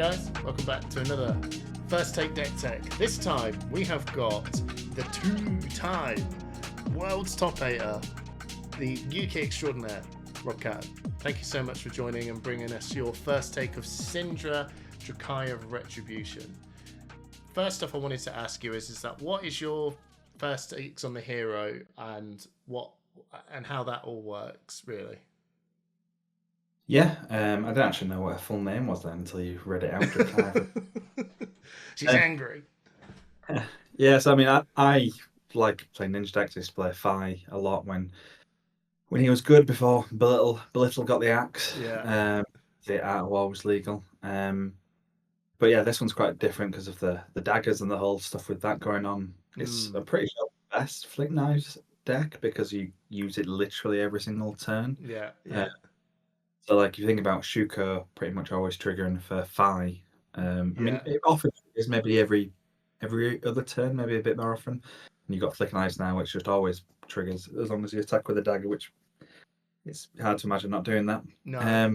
guys, welcome back to another First Take Deck Tech. This time we have got the two-time world's top hater, the UK extraordinaire, Rob Catton. Thank you so much for joining and bringing us your first take of Cindra of Retribution. First off, I wanted to ask you is that what is your first takes on the hero and how that all works, really? Yeah, I didn't actually know what her full name was then until you read it out. She's angry. Yeah, so I mean, I like playing Ninja decks. I used to play Fi a lot when he was good before Belittle got the axe. Yeah. The Art of War was legal. But yeah, this one's quite different because of the daggers and the whole stuff with that going on. It's a pretty sure best Flick Knives deck because you use it literally every single turn. Yeah. So, like, if you think about Shuko pretty much always triggering for Fi. I mean, it often is maybe every other turn, maybe a bit more often. And you've got Flick Knives now, which just always triggers as long as you attack with a dagger, which it's hard to imagine not doing that. Yeah.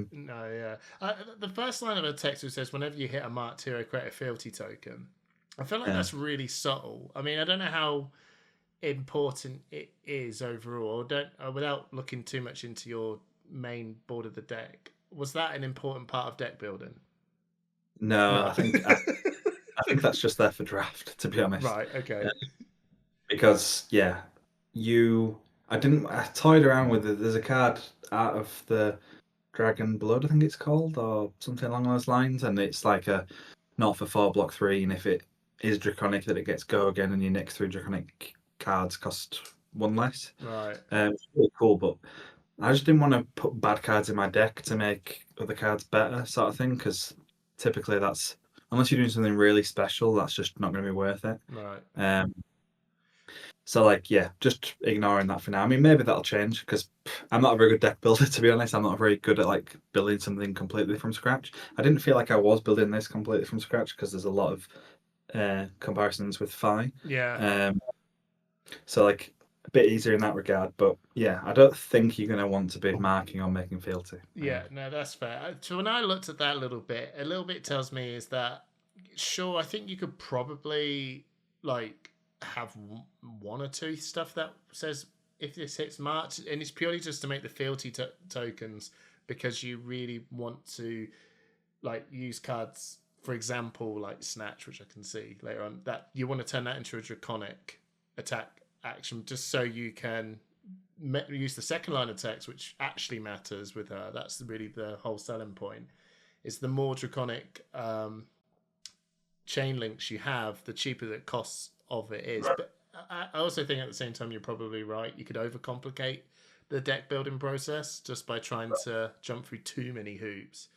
The first line of a text which says, whenever you hit a marked hero, create a fealty token. I feel like that's really subtle. I mean, I don't know how important it is overall. Without looking too much into your main board of the deck, was that an important part of deck building? No. I think that's just there for draft, to be honest. Right. Okay. Because I toyed around with it. There's a card Art of the Dragon Blood, I think it's called, or something along those lines, and it's like a not for 4 block 3, and if it is draconic, that it gets go again, and your next 3 draconic cards cost 1 less. Right. It's really cool, but I just didn't want to put bad cards in my deck to make other cards better, sort of thing, because typically that's, unless you're doing something really special, that's just not going to be worth it. Right. So, just ignoring that for now. I mean, maybe that'll change, because I'm not a very good deck builder, to be honest. I'm not very good at, building something completely from scratch. I didn't feel like I was building this completely from scratch, because there's a lot of comparisons with Fi. Yeah. So, a bit easier in that regard, but yeah, I don't think you're going to want to be marking or making fealty. Yeah, no, that's fair. So when I looked at that a little bit tells me is that, sure, I think you could probably have 1 or 2 stuff that says if this hits March, and it's purely just to make the fealty tokens because you really want to use cards, for example, like Snatch, which I can see later on, that you want to turn that into a draconic attack action just so you can use the second line of text, which actually matters with her. That's really the whole selling point, is the more draconic chain links you have, the cheaper the cost of it is. But I also think at the same time you're probably right, you could overcomplicate the deck building process just by trying to jump through too many hoops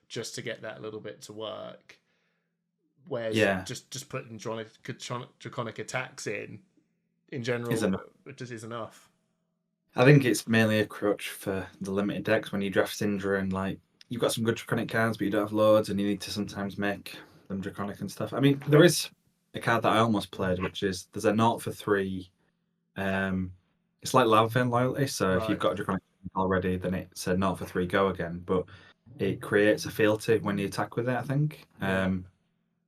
just to get that a little bit to work, whereas just putting draconic attacks in general it just is enough. I think it's mainly a crutch for the limited decks when you draft Cindra and you've got some good draconic cards but you don't have loads and you need to sometimes make them draconic and stuff. I mean, there is a card that I almost played, which is there's a 0 for 3. It's like Lava Vein Loyalty, so if you've got a draconic already, then it's a 0 for 3 go again, but it creates a fealty when you attack with it, I think.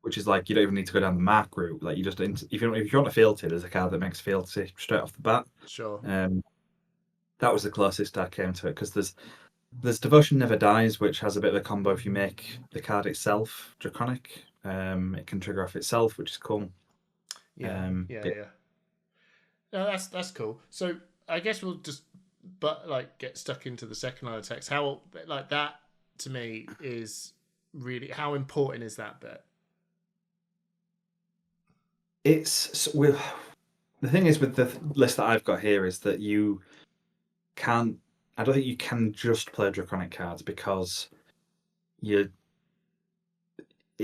Which is you don't even need to go down the mark route. You just if you want a fealty, there's a card that makes fealty straight off the bat. Sure. That was the closest I came to it, because there's Devotion Never Dies, which has a bit of a combo. If you make the card itself draconic, it can trigger off itself, which is cool. No, that's cool. So I guess we'll just get stuck into the second line of text. How that to me is really, how important is that bit? The thing is with the list that I've got here is that I don't think you can just play draconic cards, because it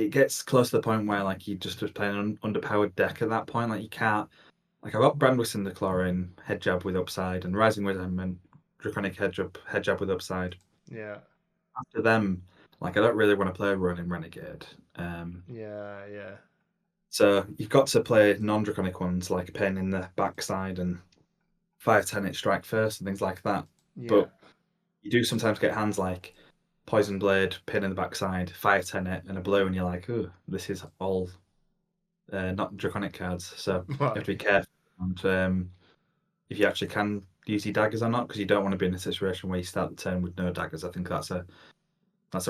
gets close to the point where you just playing an underpowered deck at that point. You can't, I've got Brandwith Cinderclaw in head jab with upside and Rising Wisdom and draconic head jab with upside. Yeah. After them, I don't really want to play Ronin Renegade. Yeah. So you've got to play non-draconic ones like Pain in the Backside and 5/10 it Strike First and things like that. Yeah. But you do sometimes get hands like poison blade, pin in the backside, fire tenet, and a blue, and you're like, oh, this is all not draconic cards. So you have Right. to be careful. And if you actually can use your daggers or not, because you don't want to be in a situation where you start the turn with no daggers. I think that's a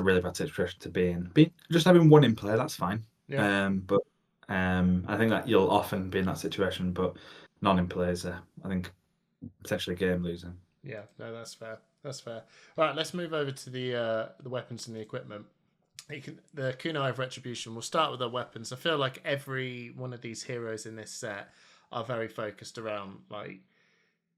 really bad situation to be in. Just having one in play, that's fine. Yeah. But I think that you'll often be in that situation, but none in play is, I think, potentially game losing. Yeah. No, that's fair. That's fair. Right. Let's move over to the weapons and the equipment. The Kunai of Retribution. We'll start with the weapons. I feel like every one of these heroes in this set are very focused around like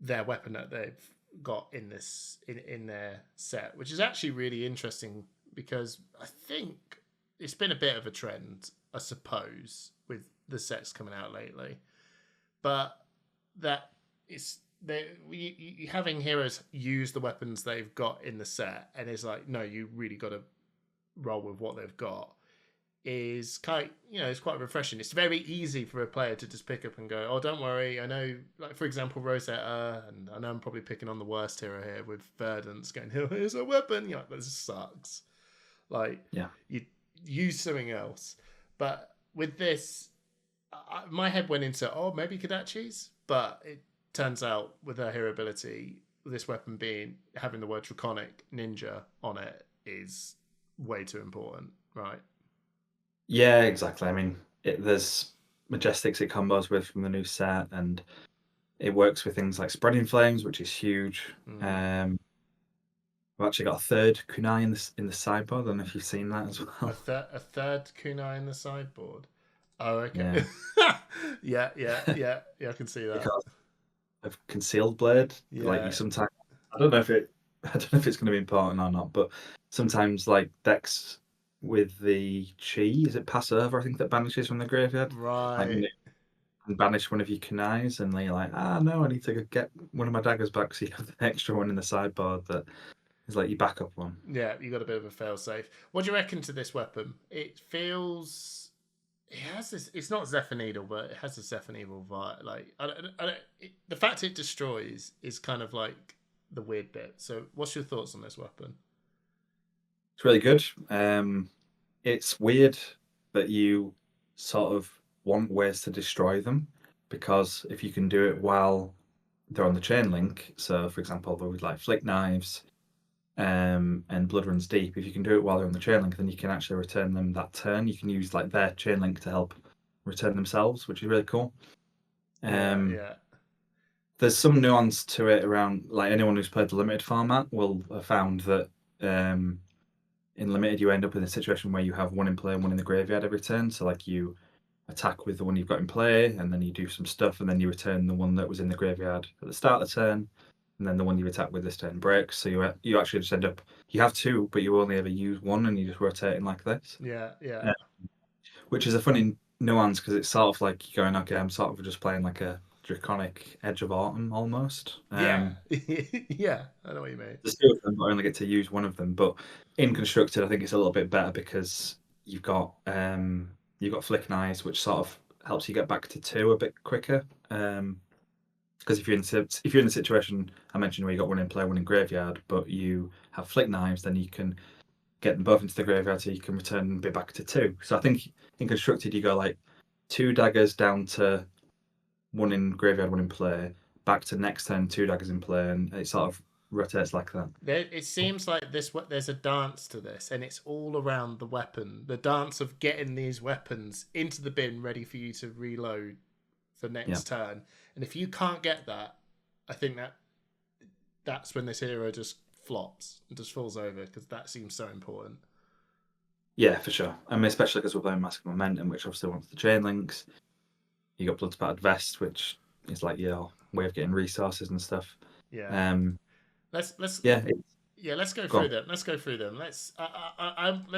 their weapon that they've got in this in their set, which is actually really interesting because I think it's been a bit of a trend, I suppose, with the sets coming out lately. But that it's you having heroes use the weapons they've got in the set, and it's like, no, you really got to roll with what they've got. Is quite, it's quite refreshing. It's very easy for a player to just pick up and go, oh, don't worry, I know, like for example Rosetta, and I know I'm probably picking on the worst hero here with Verdance going, here's a weapon, you're like, this sucks. Like, Yeah. you use something else. But with this, my head went into, oh, maybe Kodachis, but it turns out with her hero ability, this weapon having the word Draconic Ninja on it is way too important, right? Yeah, exactly. I mean, there's Majestics it combos with from the new set, and it works with things like Spreading Flames, which is huge. I've actually got a third kunai in the sideboard. I don't know if you've seen that as well. A third kunai in the sideboard. Oh, okay. Yeah. yeah. I can see that. Because of Concealed Blade, like Yeah. you sometimes, I don't know if it's going to be important or not, but sometimes like decks with the chi, is it pass over? I think that banishes from the graveyard. Like Right. and banish one of your kunais, and then you're like, no, I need to get one of my daggers back. So you have the extra one in the sideboard that is like your backup one. Yeah, you got a bit of a fail safe. What do you reckon to this weapon? It feels. It has this. It's not Zephyrneedle, but it has a Zephyrneedle vibe. Like the fact it destroys is kind of like the weird bit. So, what's your thoughts on this weapon? It's really good. It's weird that you sort of want ways to destroy them, because if you can do it while they're on the chain link, so for example, with like Flick Knives and Blood Runs Deep, if you can do it while they're on the chain link, then you can actually return them that turn. You can use like their chain link to help return themselves, which is really cool. Yeah. There's some nuance to it around, like anyone who's played the limited format will have found that in limited you end up in a situation where you have one in play and one in the graveyard every turn. So like you attack with the one you've got in play, and then you do some stuff, and then you return the one that was in the graveyard at the start of the turn, and then the one you attack with this turn breaks. So you actually just end up, you have two, but you only ever use one, and you just rotate in like this. Yeah. Which is a funny nuance, because it's sort of like you're going, okay, I'm sort of just playing like a draconic Edge of Autumn almost. Yeah. Yeah. I know what you mean. There's two of them, but I only get to use one of them. But in constructed, I think it's a little bit better because you've got Flick Knives, which sort of helps you get back to two a bit quicker. Because if you're in the situation I mentioned where you got one in play, one in graveyard, but you have Flick Knives, then you can get them both into the graveyard, so you can return and be back to two. So I think in constructed you go like two daggers down to one in graveyard, one in play, back to next turn, two daggers in play, and it sort of rotates like that. It seems like there's a dance to this, and it's all around the weapon. The dance of getting these weapons into the bin, ready for you to reload for next turn. And if you can't get that, I think that's when this hero just flops and just falls over, because that seems so important. Yeah, for sure. I mean, especially because we're playing Mask Momentum, which obviously wants the chain links. You got Bloodspattered Vest, which is like your way of getting resources and stuff. Yeah. Let's yeah. Let's go through them. Let's go through them. Let's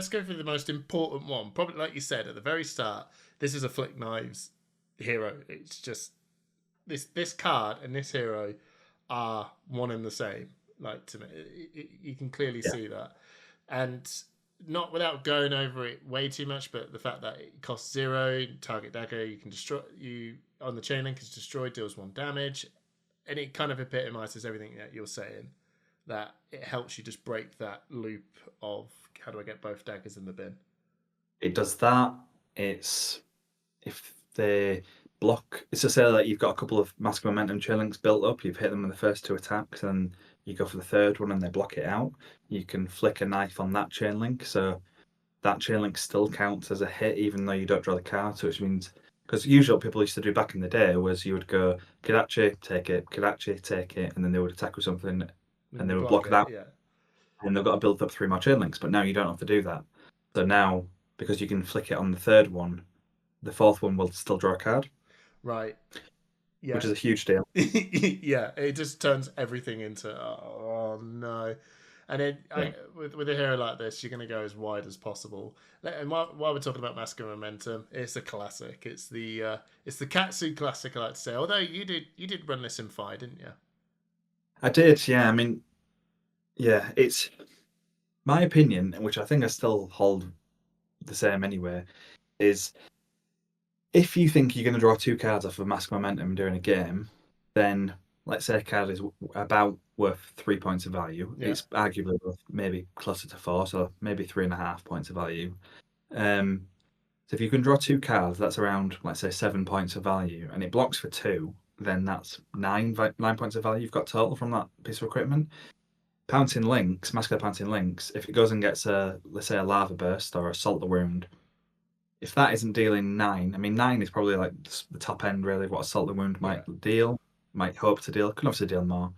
go through the most important one. Probably, like you said at the very start, this is a Flick Knives hero. It's just this card and this hero are one and the same. Like, to me, you can clearly see that, and not without going over it way too much, but the fact that it costs 0, target dagger, you can destroy you on the chain link is destroyed, deals 1 damage, and it kind of epitomizes everything that you're saying. that it helps you just break that loop of how do I get both daggers in the bin. It does that. It's if they block. It's to say that you've got a couple of Mask of Momentum chain links built up. You've hit them in the first 2 attacks, and you go for the third one, and they block it out. You can flick a knife on that chain link, so that chain link still counts as a hit, even though you don't draw the card. So which means because usually what people used to do back in the day was you would go Kadachi, take it, Kadachi, take it, and then they would attack with something, and they would block that, Yeah. and they've got to build up 3 more chain links. But now you don't have to do that. So now, because you can flick it on the third one, the fourth one will still draw a card. Right. Yeah. Which is a huge deal. Yeah, it just turns everything into oh no. And then with a hero like this, you're going to go as wide as possible. And while we're talking about Mask of Momentum, it's a classic. It's the Katsu classic, I like to say. Although you did run this in Fi, didn't you? I did, yeah. I mean, yeah, it's my opinion, which I think I still hold the same anyway, is if you think you're going to draw 2 cards off of Mask Momentum during a game, then let's say a card is about worth 3 points of value. Yeah. It's arguably worth maybe closer to 4, so maybe 3.5 points of value. So if you can draw 2 cards, that's around, let's say, 7 points of value, and it blocks for 2, then that's 9 points of value you've got total from that piece of equipment. Pouncing Links, Mask of the Pouncing Links, if it goes and gets let's say a Lava Burst or Assault the Wound, if that isn't dealing 9, I mean 9 is probably like the top end really of what Assault the Wound might deal, might hope to deal, could obviously deal more.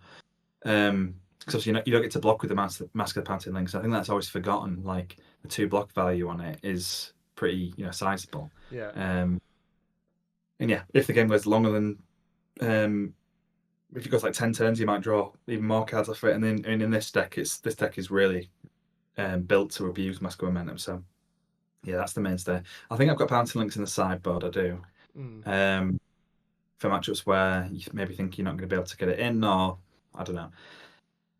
Because you don't get to block with the Mask of the Pouncing Links. I think that's always forgotten. Like the 2 block value on it is pretty sizable. Yeah. And yeah, if the game goes longer than if it goes like 10 turns, you might draw even more cards off it. And then in this deck, this deck is really built to abuse Mask of Momentum. So yeah, that's the mainstay. I think I've got Pouncing Links in the sideboard. I do. For matchups where you maybe think you're not going to be able to get it in, or I don't know.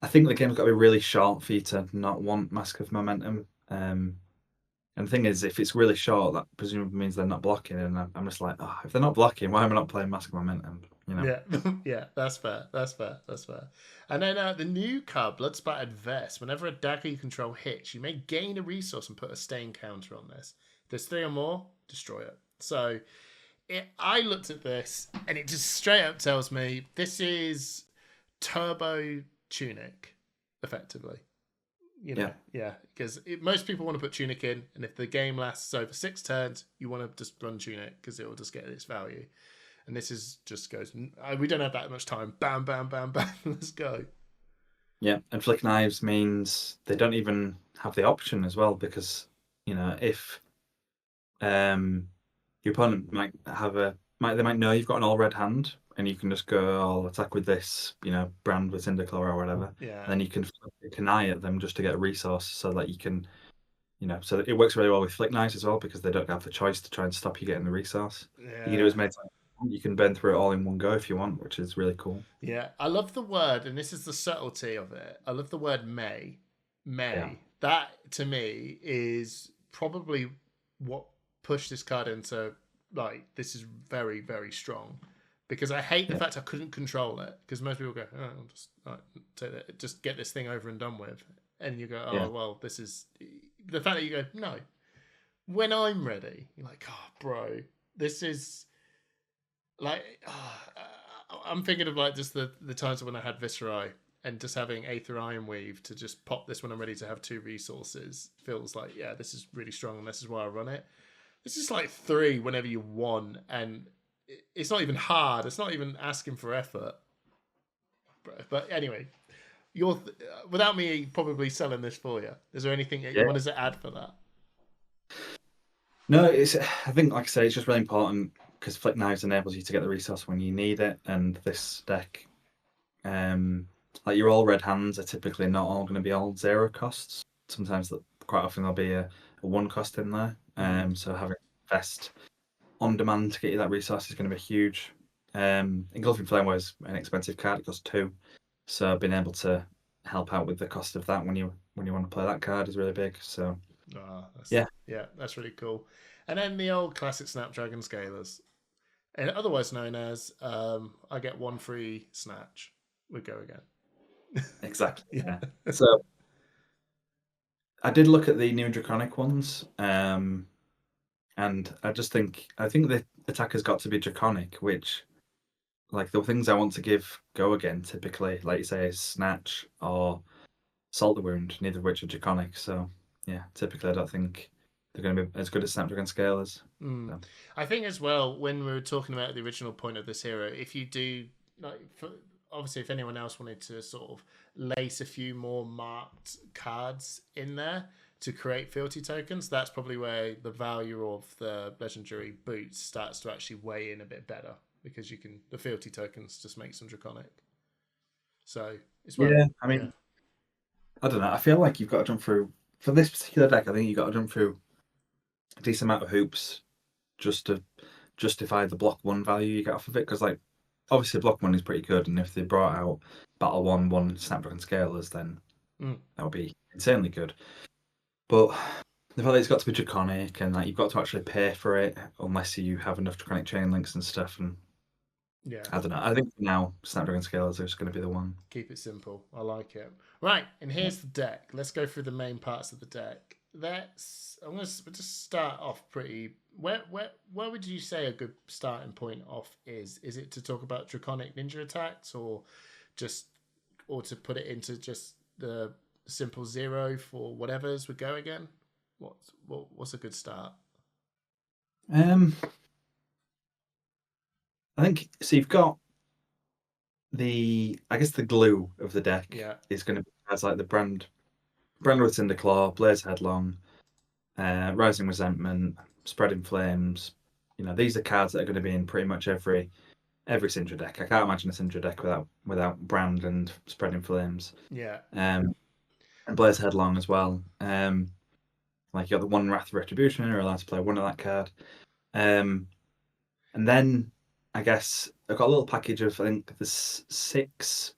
I think the game's got to be really short for you to not want Mask of Momentum. And the thing is, if it's really short, that presumably means they're not blocking. And I'm just like, oh, if they're not blocking, why am I not playing Mask of Momentum? Yeah, yeah, that's fair. And then the new card, Blood-Splattered Vest. Whenever a dagger you control hits, you may gain a resource and put a stain counter on this. If there's 3 or more, destroy it. So I looked at this, and it just straight up tells me this is Turbo Tunic, effectively. Yeah, because most people want to put Tunic in, and if the game lasts over 6 turns, you want to just run Tunic because it will just get its value. And this is just goes, we don't have that much time. Bam, bam, bam, bam. Let's go. Yeah, and Flick Knives means they don't even have the option as well, because if your opponent might know you've got an all red hand, and you can just go, I'll attack with this, brand with Cinderclaw or whatever. Yeah. And then you can eye at them just to get a resource, so that you can, so it works really well with Flick Knives as well, because they don't have the choice to try and stop you getting the resource. Yeah. You can do as many times. You can burn through it all in one go if you want, which is really cool. Yeah, I love the word, and this is the subtlety of it. I love the word may. Yeah. That, to me, is probably what pushed this card into, like, this is very, very strong. Because I hate the fact I couldn't control it. Because most people go, oh, I'll just take that, just get this thing over and done with. And you go, oh, well, this is... The fact that you go, no. When I'm ready, you're like, oh, bro, this is... Like, I'm thinking of like just the times when I had Viscerai, and just having Aether Iron Weave to just pop this when I'm ready to have 2 resources feels like, yeah, this is really strong, and this is why I run it. It's just like 3 whenever you want, and it's not even hard. It's not even asking for effort. But anyway, without me probably selling this for you, is there anything you wanted to add for that? No, I think, like I say, it's just really important, because Flick Knives enables you to get the resource when you need it, and this deck, like your all red hands are typically not all going to be all 0 costs. Sometimes, quite often, there'll be a 1 cost in there. So having Vest on demand to get you that resource is going to be huge. Engulfing Flame was an expensive card; it costs 2. So being able to help out with the cost of that when you want to play that card is really big. So that's really cool. And then the old classic Snapdragon Scalers, and otherwise known as I get 1 free Snatch. We go again. Exactly. Yeah. Yeah. So I did look at the new Draconic ones, and I think the attacker's got to be Draconic, which like the things I want to give go again typically, like you say, is Snatch or Salt the Wound, neither of which are Draconic. So yeah, typically I don't think they're going to be as good as Snapdragon Scalers. Mm. So. I think as well, when we were talking about the original point of this hero, if you do, like, obviously, if anyone else wanted to sort of lace a few more marked cards in there to create fealty tokens, that's probably where the value of the legendary boots starts to actually weigh in a bit better, because you can, the fealty tokens just make some draconic. So it's worth, Yeah, I yeah. mean, I don't know. I feel like you've got to jump through for this particular deck. I think you've got to jump through a decent amount of hoops just to justify the block one value you get off of it. Because like, obviously, block one is pretty good, and if they brought out Battle one Snapdragon Scalers, then that would be insanely good. But the fact that it's got to be draconic, and like you've got to actually pay for it, unless you have enough draconic chain links and stuff. And Yeah. I don't know. I think now Snapdragon Scalers is going to be the one. Keep it simple. I like it. Right, and here's the deck. Let's go through the main parts of the deck. I'm gonna just start off pretty. Where would you say a good starting point off is? Is it to talk about draconic ninja attacks, or just, or to put it into just the simple zero for whatever's would go again? What's a good start? Um, I think so. You've got I guess the glue of the deck Yeah, is going to be as like the Brandwood Cinderclaw, Blaze Headlong, Rising Resentment, Spreading Flames. You know, these are cards that are going to be in pretty much every Cindra deck. I can't imagine a Cindra deck without Brand and Spreading Flames. yeah, And Blaze Headlong as well. Like you got the one Wrath of Retribution, you're allowed to play one of that card. And then I guess I've got a little package of I think there's six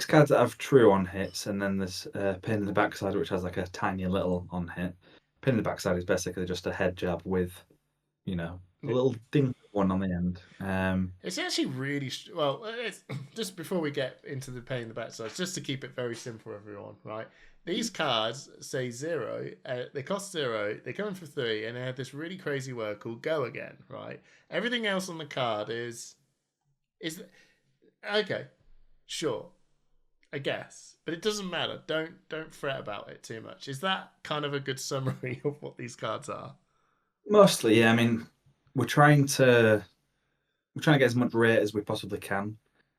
cards that have true on hits, and then there's Pain in the Backside, which has like a tiny little on hit. Pain in the Backside is basically just a head jab with, you know, a little ding one on the end. It's actually really well. It's, just before we get into the pain in the backside, just to keep it very simple, everyone. Right? These cards say zero. They cost zero. They come in for three, and they have this really crazy word called "go again." Right? Everything else on the card is okay. Sure, I guess, but it doesn't matter. Don't fret about it too much. Is that kind of a good summary of what these cards are? Mostly, yeah. I mean, we're trying to get as much rate as we possibly can.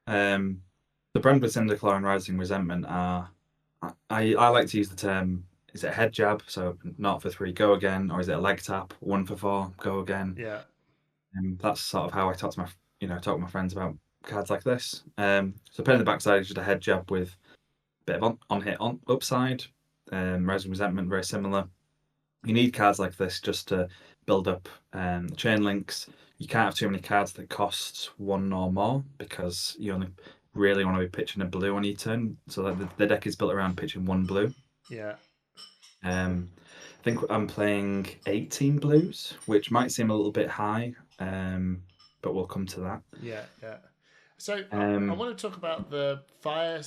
The Brentwood Cinderclaw and Rising Resentment are. I like to use the term. Is it a head jab? So not for three, go again, or is it a leg tap? One for four, go again. Yeah. And that's sort of how I talk to my friends about cards like this. So Pain in the Backside is just a head jab with a bit of on hit on upside. Rising Resentment very similar. You need cards like this just to build up chain links. You can't have too many cards that cost one or more because you only really want to be pitching a blue on your turn. So that the deck is built around pitching one blue. Yeah. I think I'm playing 18 blues, which might seem a little bit high, but we'll come to that. Yeah, yeah. So I Um, want to talk about the fire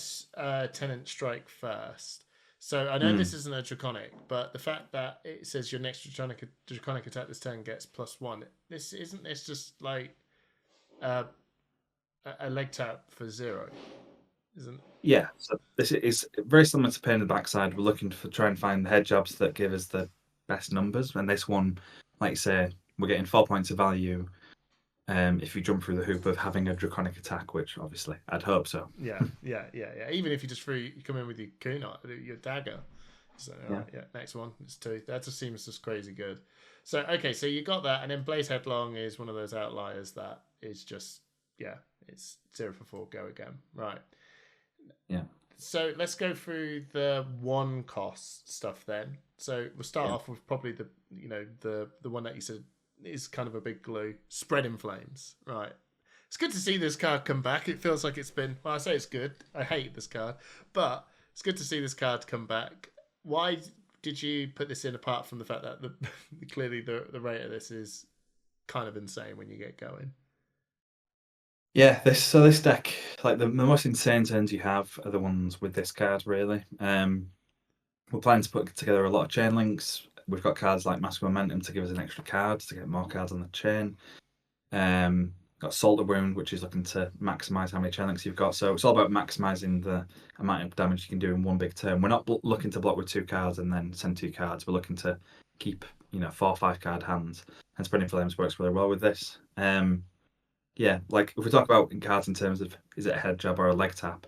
tenant strike first. So I know hmm, this isn't a draconic, but the fact that it says your next draconic attack this turn gets +1. This isn't this just like uh, a leg tap for zero, isn't? yeah, so this is very similar to Pain in the Backside. We're looking to try and find the head jobs that give us the best numbers. And this one, like you say, we're getting 4 points of value if you jump through the hoop of having a draconic attack, which obviously I'd hope so. Yeah, yeah, yeah, yeah. Even if you just you come in with your kunai, your dagger. So all Yeah. right, yeah. Next one, it's two. That just seems just crazy good. So okay, so you got that, and then Blaze Headlong is one of those outliers that is just it's 0 for 4, go again. Right. Yeah. So let's go through the one cost stuff then. So we'll start Yeah. off with probably the one that you said is kind of a big glue, Spreading Flames. Right. It's good to see this card come back. It feels like it's been, well, I say it's good. I hate this card, but it's good to see this card come back. Why did you put this in, apart from the fact that clearly the rate of this is kind of insane when you get going? Yeah, this deck, like the most insane turns you have are the ones with this card, really. We're planning to put together a lot of chain links. We've got cards like Mask of Momentum to give us an extra card to get more cards on the chain. Got Salter Wound, which is looking to maximise how many chain links you've got. So it's all about maximising the amount of damage you can do in one big turn. We're not looking to block with 2 cards and then send 2 cards. We're looking to keep 4 or 5 card hands. And Spreading Flames works really well with this. Yeah, like if we talk about in cards in terms of is it a head jab or a leg tap,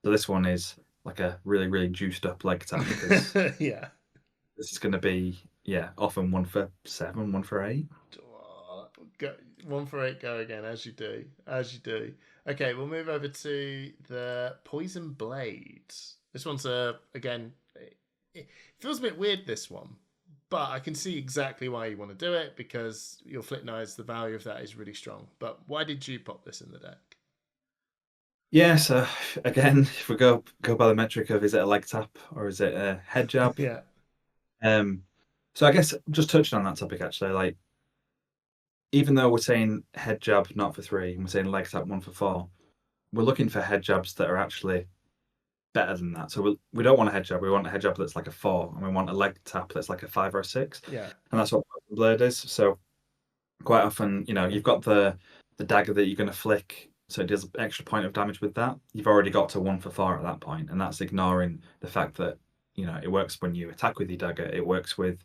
so this one is like a really, really juiced up leg tap because Yeah. this is going to be, often 1 for 7, 1 for 8. Go 1 for 8, go again, as you do. Okay, we'll move over to the Poison Blade. This one's, again, it feels a bit weird, this one, but I can see exactly why you want to do it, because your Flip Knives, the value of that is really strong. But why did you pop this in the deck? Yeah, so again, if we go by the metric of is it a leg tap or is it a head jab? Yeah. So I guess just touching on that topic actually, like even though we're saying head jab not for 3 and we're saying leg tap 1 for 4, we're looking for head jabs that are actually better than that. So we don't want a head jab. We want a head jab that's like a 4, and we want a leg tap that's like a 5 or a 6. Yeah. And that's what Blade is. So quite often, you've got the dagger that you're going to flick, so it does an extra point of damage with that. You've already got to 1 for 4 at that point, and that's ignoring the fact that it works when you attack with your dagger. It works with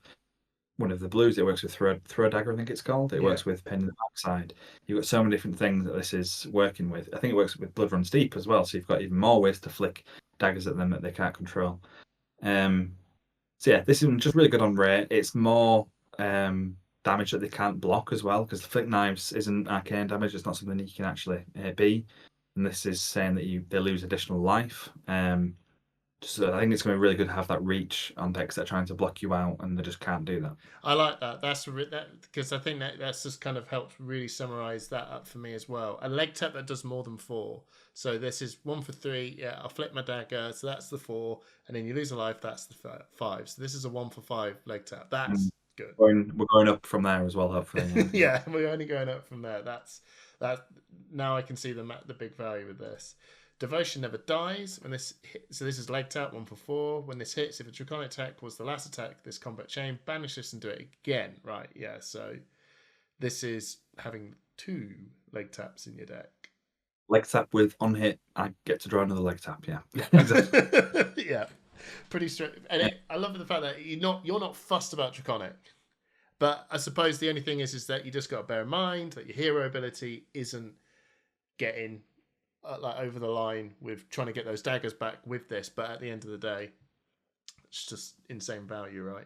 one of the blues. It works with throw dagger, I think it's called. It works with pin in the backside. You've got so many different things that this is working with. I think it works with Blood Runs Deep as well. So you've got even more ways to flick daggers at them that they can't control. So yeah, this is just really good on rate. It's more damage that they can't block as well, because the Flick Knives isn't arcane damage. It's not something that you can actually be. And this is saying that they lose additional life. So I think it's going to be really good to have that reach on decks that are trying to block you out, and they just can't do that. I like that. That's that, because I think that's just kind of helped really summarize that up for me as well. A leg tap that does more than 4. So this is 1 for 3. Yeah, I'll flip my dagger, so that's the 4, and then you lose a life. That's the 5. So this is a 1 for 5 leg tap. That's good. We're going up from there as well, hopefully. Yeah, we're only going up from there. That's now I can see the big value with this. Devotion never dies when this hits. So this is leg tap 1 for 4. When this hits, if a draconic attack was the last attack, this combat chain, banish this and do it again. Right? Yeah. So this is having 2 leg taps in your deck. Leg tap with on hit, I get to draw another leg tap. Yeah. Exactly. Yeah. Pretty straight. And I love the fact that you're not fussed about draconic. But I suppose the only thing is that you just got to bear in mind that your hero ability isn't getting like over the line with trying to get those daggers back with this. But at the end of the day, it's just insane value, right?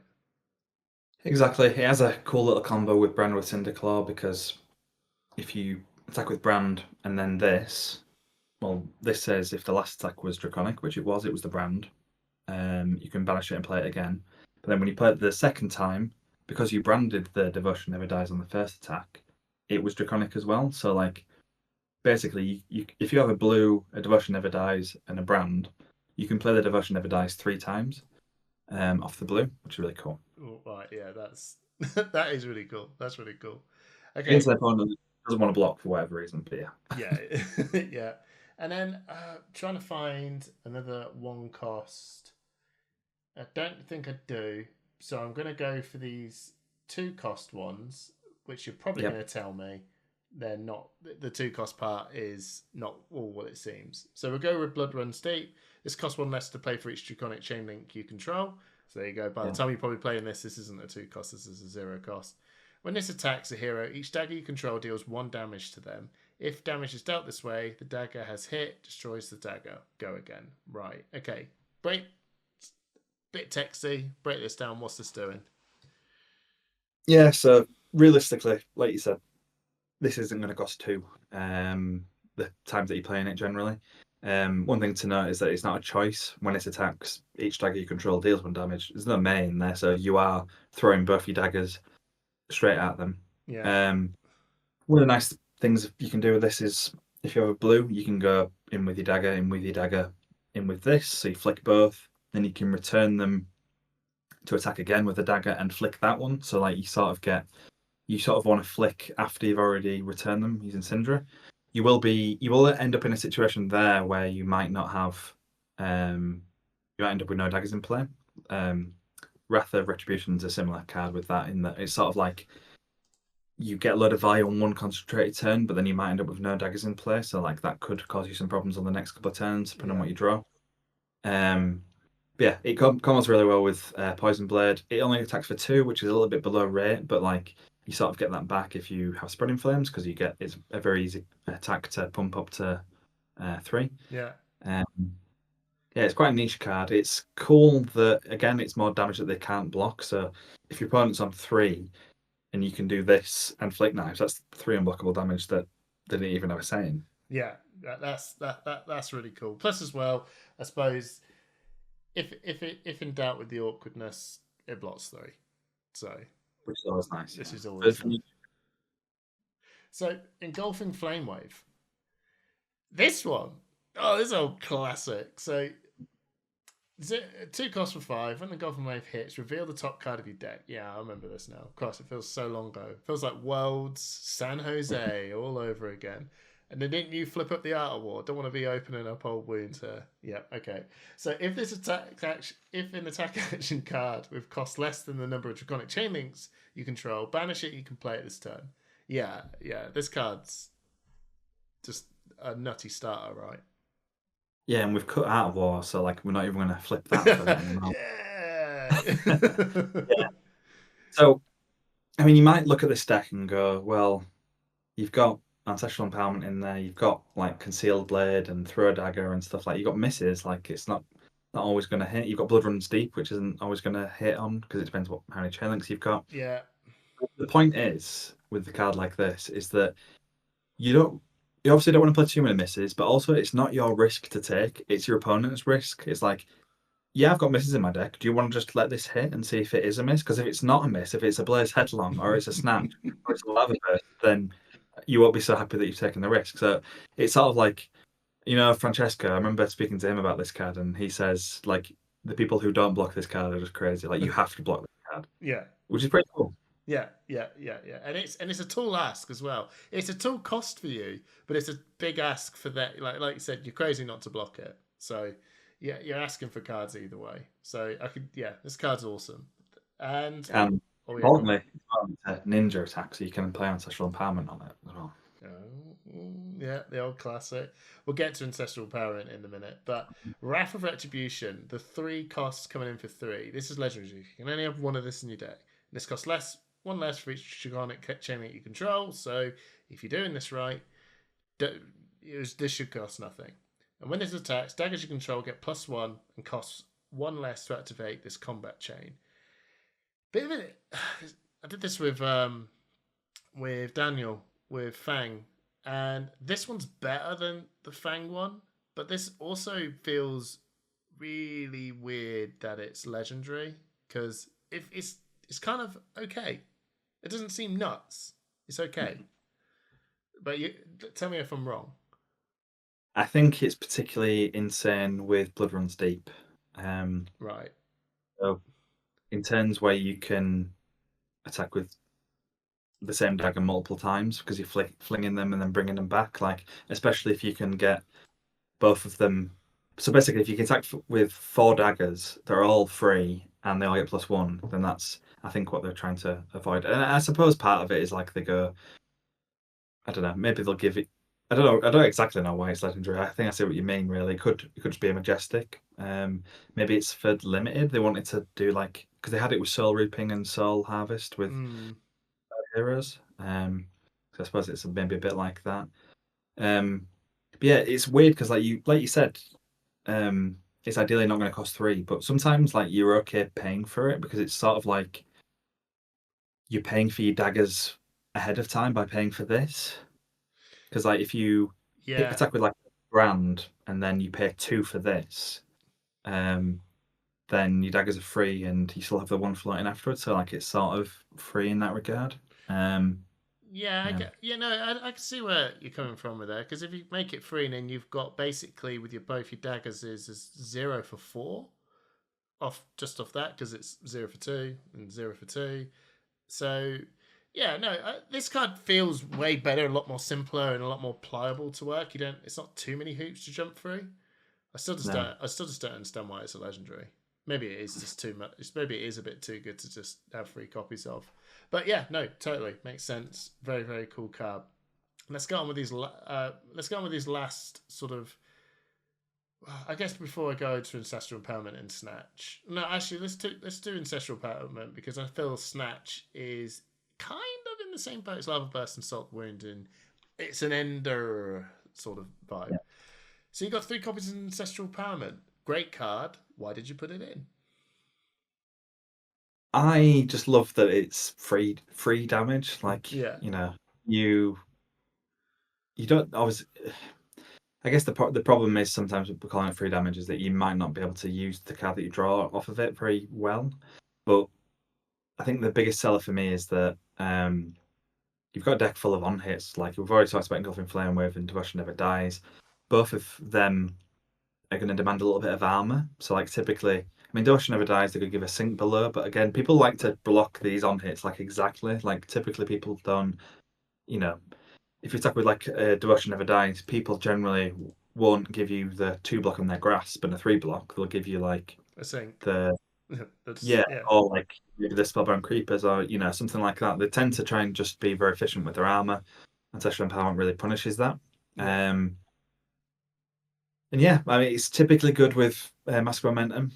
Exactly. It has a cool little combo with Brand with Cinder Claw, because if you attack with Brand and then this says if the last attack was draconic, which it was the Brand, you can banish it and play it again. But then when you play it the second time, because you branded the Devotion Never Dies on the first attack, it was draconic as well. So like basically, if you have a blue, a Devotion Never Dies, and a Brand, you can play the Devotion Never Dies 3 times off the blue, which is really cool. Oh, right, yeah, that is really cool. That's really cool. Okay. Against their opponent doesn't want to block for whatever reason, but yeah. Yeah, yeah. And then trying to find another 1 cost. I don't think I do. So I'm going to go for these 2 cost ones, which you're probably going to tell me they're not. The 2 cost part is not all what it seems. So we'll go with Blood Runs Deep. This costs 1 less to play for each draconic chain link you control. So there you go. By the time you're probably playing this isn't a 2 cost. This is a 0 cost. When this attacks a hero, each dagger you control deals 1 damage to them. If damage is dealt this way, the dagger has hit, destroys the dagger. Go again. Right. Okay. Bit texty. Break this down. What's this doing? Yeah, so realistically, like you said, this isn't going to cost 2 the times that you're playing it generally. One thing to note is that it's not a choice. When it attacks, each dagger you control deals 1 damage. There's no main there, so you are throwing both your daggers straight at them. Yeah. One of the nice things you can do with this is if you have a blue, you can go in with your dagger, in with your dagger, in with this. So you flick both, then you can return them to attack again with the dagger and flick that one. So like you sort of want to flick after you've already returned them using Cindra. you will end up in a situation there where you might not have you might end up with no daggers in play. Wrath of Retribution's a similar card with that, in that it's sort of like you get a load of value on one concentrated turn, but then you might end up with no daggers in play. So like that could cause you some problems on the next couple of turns, depending on what you draw. Yeah, it combos really well with Poison Blade. It only attacks for 2, which is a little bit below rate, but like you sort of get that back if you have Spreading Flames, because it's a very easy attack to pump up to 3. Yeah. Yeah, it's quite a niche card. It's cool that, again, it's more damage that they can't block. So if your opponent's on 3 and you can do this and Flick Knives, that's 3 unblockable damage that they didn't even have a say in. Yeah, that's really cool. Plus, as well, I suppose if in doubt with the awkwardness, it blocks 3. So which is always nice. This is always nice. Me... So Engulfing Flame Wave. This one, this is a classic. So 2 costs for 5. When the Engulfing Wave hits, reveal the top card of your deck. Yeah, I remember this now. Of course, it feels so long ago. It feels like Worlds, San Jose, all over again. And then didn't you flip up the Art Award? Don't want to be opening up old wounds here. Yeah, okay. So if an attack action card with cost less than the number of Draconic Chain Links you control, banish it, you can play it this turn. Yeah. This card's just a nutty starter, right? Yeah, and we've cut Art of War, so like we're not even going to flip that for that anymore. Yeah. So, I mean, you might look at this deck and go, well, you've got Ancestral Empowerment in there, you've got like Concealed Blade and Throw Dagger and stuff like. You've got misses, like it's not always going to hit. You've got Blood Runs Deep, which isn't always going to hit on because it depends how many chain links you've got. Yeah. The point is with the card like this is that you obviously don't want to play too many misses, but also it's not your risk to take; it's your opponent's risk. It's like, yeah, I've got misses in my deck. Do you want to just let this hit and see if it is a miss? Because if it's not a miss, if it's a Blaze Headlong or it's a Snatch or it's a Lava Burst, then you won't be so happy that you've taken the risk. So it's sort of like, Francesco, I remember speaking to him about this card, and he says, like, the people who don't block this card are just crazy. Like, you have to block this card. Yeah. Which is pretty cool. Yeah. And it's a tall ask as well. It's a tall cost for you, but it's a big ask for that. Like you said, you're crazy not to block it. So yeah, you're asking for cards either way. So this card's awesome. And importantly, ninja attack, so you can play Ancestral Empowerment on it as well. Yeah, the old classic. We'll get to Ancestral Empowerment in a minute, but Wrath of Retribution, the 3 costs coming in for 3. This is legendary. You can only have one of this in your deck. This costs one less for each Draconic chain that you control. So if you're doing this right, this should cost nothing. And when this attacks, daggers you control get +1 and costs 1 less to activate this combat chain. Bit of it. I did this with Daniel with Fang, and this one's better than the Fang one, but this also feels really weird that it's legendary, because if it's kind of okay. It doesn't seem nuts. It's okay. But tell me if I'm wrong. I think it's particularly insane with Blood Runs Deep. Right. So in turns where you can attack with the same dagger multiple times because you're flinging them and then bringing them back, like especially if you can get both of them. So basically, if you can attack with 4 daggers, they're all free and they all get +1, then that's, I think, what they're trying to avoid. And I suppose part of it is like they go, I don't know, maybe they'll give it. I don't know. I don't exactly know why it's legendary. I think I see what you mean. Really, it could just be a majestic. Maybe it's for limited. They wanted to do like, because they had it with Soul Reaping and Soul Harvest with heroes. So I suppose it's maybe a bit like that. But yeah, it's weird because like you said, it's ideally not going to cost 3, but sometimes like you're okay paying for it because it's sort of like you're paying for your daggers ahead of time by paying for this. Because like if you attack with like grand and then you pay 2 for this, then your daggers are free and you still have the 1 floating afterwards. So like it's sort of free in that regard. I can see where you're coming from with that, because if you make it free, then you've got basically with both your daggers is 0 for 4 off that, because it's 0 for 2 and 0 for 2. So Yeah, no, this card feels way better, a lot more simpler, and a lot more pliable to work. You don't. It's not too many hoops to jump through. I still just No. don't. I still just don't understand why it's a legendary. Maybe it is just too much. Maybe it is a bit too good to just have 3 copies of. But yeah, no, totally makes sense. Very very cool card. Let's go on with these. Let's go on with these last sort of. I guess before I go to Ancestral Empowerment and Snatch. No, actually, let's do Ancestral Empowerment because I feel Snatch is kind of in the same boat as Lava Burst and Salt Wound, and it's an Ender sort of vibe. Yeah. So you got 3 copies of Ancestral Empowerment. Great card. Why did you put it in? I just love that it's free damage. Like, Yeah. you don't always. I guess the problem is sometimes with calling it free damage is that you might not be able to use the card that you draw off of it very well. But I think the biggest seller for me is that you've got a deck full of on hits. Like we've already talked about Engulfing Flame Wave and Devotion Never Dies. Both of them are going to demand a little bit of armor. So like typically, I mean, Devotion Never Dies, they could give a sink below, but again, people like to block these on hits like exactly. Like typically people don't, if you talk with like Devotion Never Dies, people generally won't give you the 2 block on their grasp and a 3 block. They'll give you like I think. the Yeah. or like maybe the Spellbound Creepers or something like that. They tend to try and just be very efficient with their armor. Ancestral Empowerment really punishes that. Yeah. And yeah, I mean it's typically good with Mask Momentum.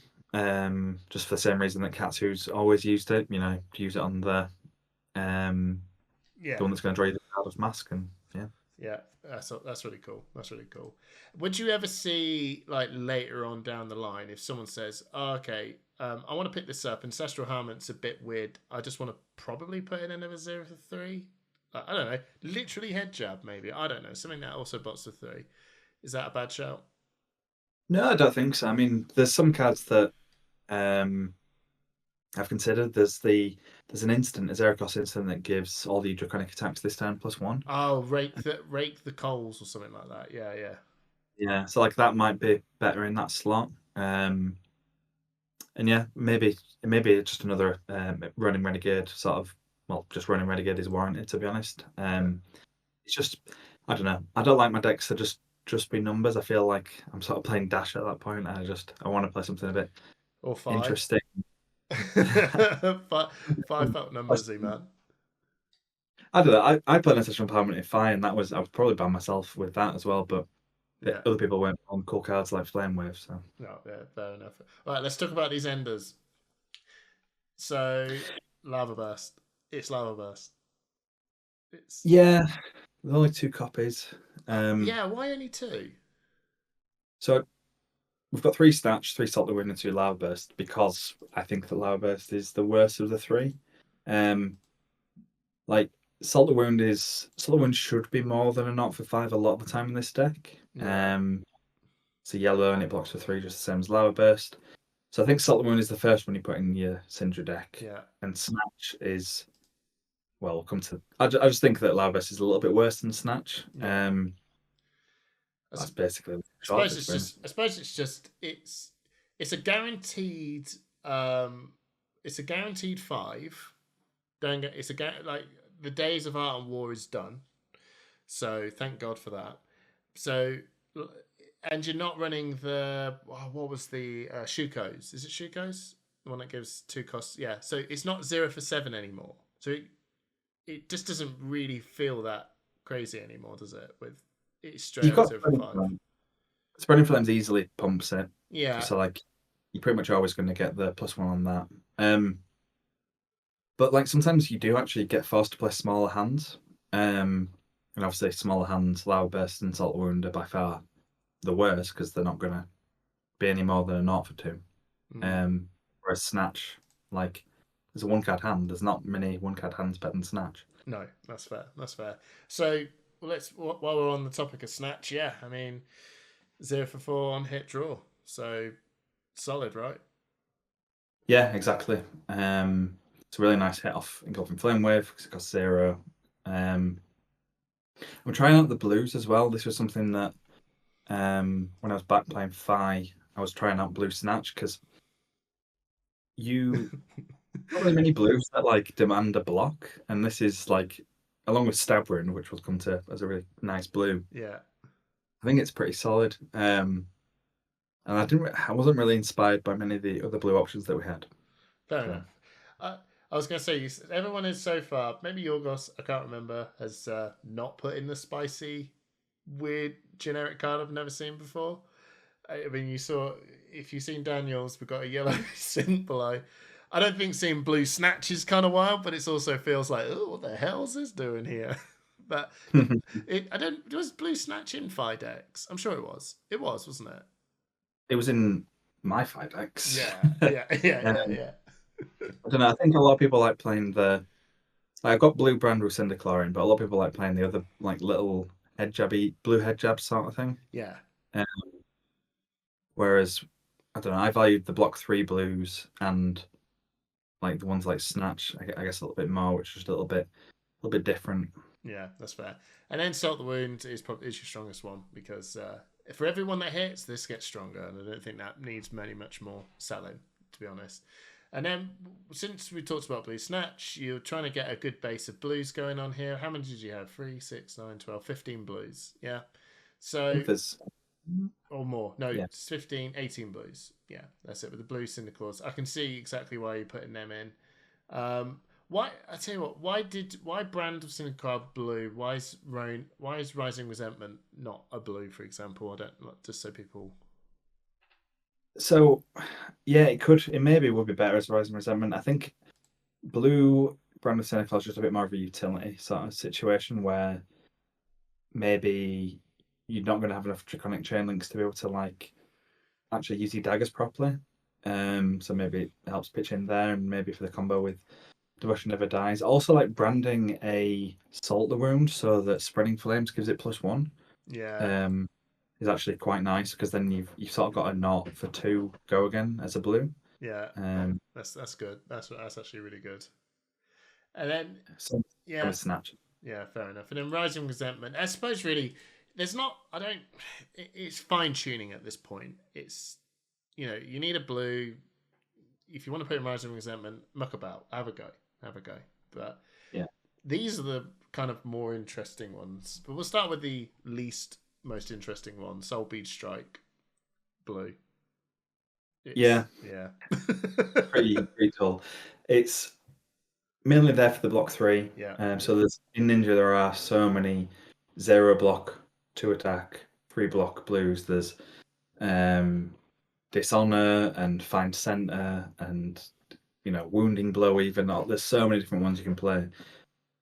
Just for the same reason that Katsu's always used it. Use it on the one that's going to draw you the card of Mask, and yeah. Yeah, that's really cool. That's really cool. Would you ever see like later on down the line if someone says, oh, "Okay, I want to pick this up. Ancestral Harmont's a bit weird. I just want to probably put it in as a 0 for 3." I don't know. Literally head jab, maybe. I don't know. Something that also bots to 3. Is that a bad shout? No, I don't think so. I mean, there's some cards that I've considered. There's an instant, a Zeracos instant that gives all the draconic attacks this turn +1. Oh, rake the coals or something like that. Yeah, yeah. Yeah, so like that might be better in that slot. And yeah, maybe just another running renegade sort of. Well, just running renegade is warranted, to be honest. It's just I don't know. I don't like my decks to just be numbers. I feel like I'm sort of playing dash at that point. I want to play something a bit Or 5. interesting. 5 felt numbersy, man. I don't know. I played Ancestral Empowerment in fine. I was probably by myself with that as well, but Yeah. other people went on cool cards like Flame Wave. So No, yeah, fair enough. All right, let's talk about these enders. So, Lava Burst. It's Lava Burst. It's yeah, there's only 2 copies. yeah. Why only 2? So we've got 3 Snatch, 3 Salt the Wind, and 2 Lava Burst because I think that Lava Burst is the worst of the 3. Like Salt the Wound should be more than a 0 for 5 a lot of the time in this deck. Yeah. It's a yellow and it blocks for 3 just the same as Lava Burst. So I think Salt the Wound is the first one you put in your Cindra deck. Yeah. And Snatch is we'll come to. I just think that Lava Burst is a little bit worse than Snatch. Yeah. That's basically. I suppose it's a guaranteed. It's a guaranteed 5. It's like the days of Art and War is done. So thank God for that. So, and you're not running the what was the Shukos? Is it Shukos? The one that gives 2 costs. Yeah. So it's not 0 for 7 anymore. So it just doesn't really feel that crazy anymore, does it? With it's straight up 0 for 5. Spreading Flames easily pumps it. Yeah. So like you're pretty much always going to get the +1 on that. But like sometimes you do actually get forced to play smaller hands. And obviously smaller hands, Lava Burst and Salt Wound are by far the worst because they're not going to be any more than a 0 for 2. Whereas Snatch, like there's a 1-card hand. There's not many 1-card hands better than Snatch. No, that's fair. That's fair. So while we're on the topic of Snatch, yeah, I mean 0 for 4 on hit draw. So solid, right? Yeah, exactly. It's a really nice hit off Engulfing Flame Wave because it costs 0. I'm trying out the blues as well. This was something that when I was back playing Fi, I was trying out Blue Snatch because you not really many blues that like demand a block, and this is like, along with Stabrin, which we'll come to as a really nice blue. Yeah, I think it's pretty solid. And I wasn't really inspired by many of the other blue options that we had. fair So enough. I was going to say, everyone is so far, maybe Yorgos, I can't remember, has not put in the spicy, weird, generic card I've never seen before. I mean, if you've seen Daniels, we've got a yellow synth below. I don't think seeing blue snatch is kind of wild, but it also feels like, oh, what the hell is this doing here? But I don't. Was blue snatch in Fidex? I'm sure it was. It was, wasn't it? it was in my 5X. Yeah, yeah, yeah, yeah, um, yeah. I don't know. I think a lot of people like playing the. Like, I've got blue brand with Cindachlorine, but a lot of people like playing the other like little head jabby blue head jab sort of thing. Yeah, Um, whereas I don't know. I valued the block 3 blues and like the ones like Snatch. I guess a little bit more, which is a little bit different. yeah, that's fair. And then Salt the Wound is probably your strongest one because for everyone that hits, this gets stronger, and I don't think that needs much more selling, to be honest. And then since we talked about Blue Snatch, you're trying to get a good base of blues going on here. How many did you have? 3, 6, 9, 12, 15 blues. Yeah. I So, think there's or more. No, yeah. it's 15, 18 blues. Yeah, that's it with the blue Cinderclaws. I can see exactly why you're putting them in. Why I tell you what? Why brand of Cinderclaw blue? Why is Rising Resentment not a blue, for example? I don't just so people. So yeah, it maybe would be better as Rising Resentment. I think blue brand of Seneca is just a bit more of a utility sort of situation where maybe you're not going to have enough draconic chain links to be able to like actually use your daggers properly. So maybe it helps pitch in there, and maybe for the combo with Devotion Never Dies. Also, like branding a Salt the Wound so that Spreading Flames gives it +1. Yeah, Um, is actually quite nice because then you've sort of got a knot for 2 go again as a blue. yeah, Um, that's good. That's actually really good. And then so yeah, with Snatch. yeah, fair enough. And then Rising Resentment. I suppose really, there's not. I don't. It's fine tuning at this point. It's you need a blue. If you want to put in Rising Resentment, muck about, have a go. But Yeah. these are the kind of more interesting ones. But we'll start with the least most interesting one: Soul Bead Strike, blue. Yeah, Yeah, pretty cool. It's mainly there for the block 3. yeah, So there's in Ninja there are so many 0 block, 2 attack, 3 block blues. There's um, Dishonor and Find Center and Wounding Blow even. There's so many different ones you can play.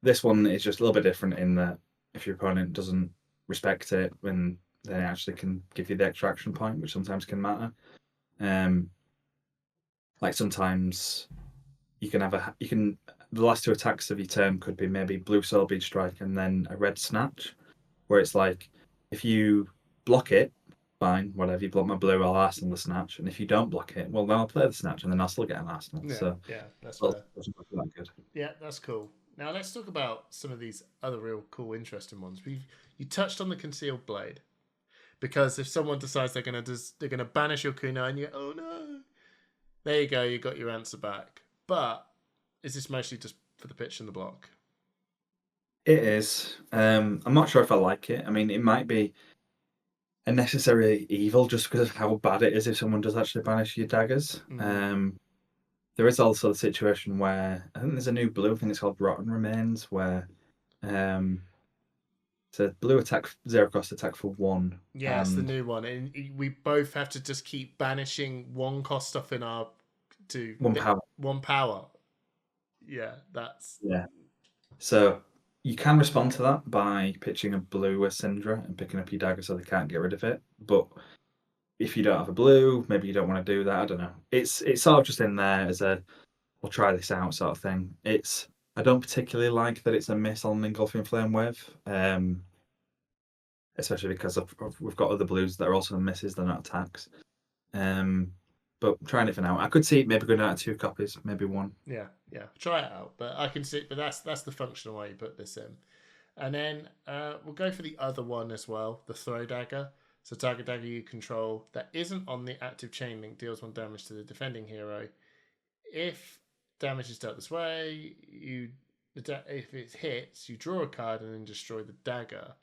This one is just a little bit different in that if your opponent doesn't respect it, then they actually can give you the extra action point, which sometimes can matter. Like sometimes you can the last 2 attacks of your turn could be maybe blue soul bead strike and then a red snatch, where it's like if you block it, fine, whatever, you block my blue, I'll arsenal the snatch, and if you don't block it, well then I'll play the snatch and then I'll still get an arsenal. yeah, So yeah. That's well, fair. doesn't look that good. Yeah, that's cool. Now let's talk about some of these other real cool, interesting ones. You touched on the concealed blade because if someone decides they're gonna banish your kunai, and you go, oh no, there you go, you got your answer back. But is this mostly just for the pitch and the block? It is. I'm not sure if I like it. I mean, it might be a necessary evil just because of how bad it is if someone does actually banish your daggers. There is also the situation where I think there's a new blue, I think it's called Rotten Remains, where um, it's a blue attack, 0 cost attack for 1, Yeah, it's the and new one, and we both have to just keep banishing one cost stuff in our to 1 power. one power. Yeah, that's Yeah. So you can respond to that by pitching a blue with Cindra and picking up your dagger so they can't get rid of it. But if you don't have a blue, maybe you don't want to do that. I don't know. It's sort of just in there as a we'll try this out sort of thing. I don't particularly like that it's a miss on an engulfing flame wave, especially because we've got other blues that are also misses. They're not attacks. But trying it for now. I could see it maybe going out of 2 copies, maybe 1. yeah. Try it out, but I can see. But that's the functional way you put this in, and then we'll go for the other one as well, the throw dagger. So target dagger you control that isn't on the active chain link deals 1 damage to the defending hero. If damage is dealt this way. If it hits, you draw a card and then destroy the dagger.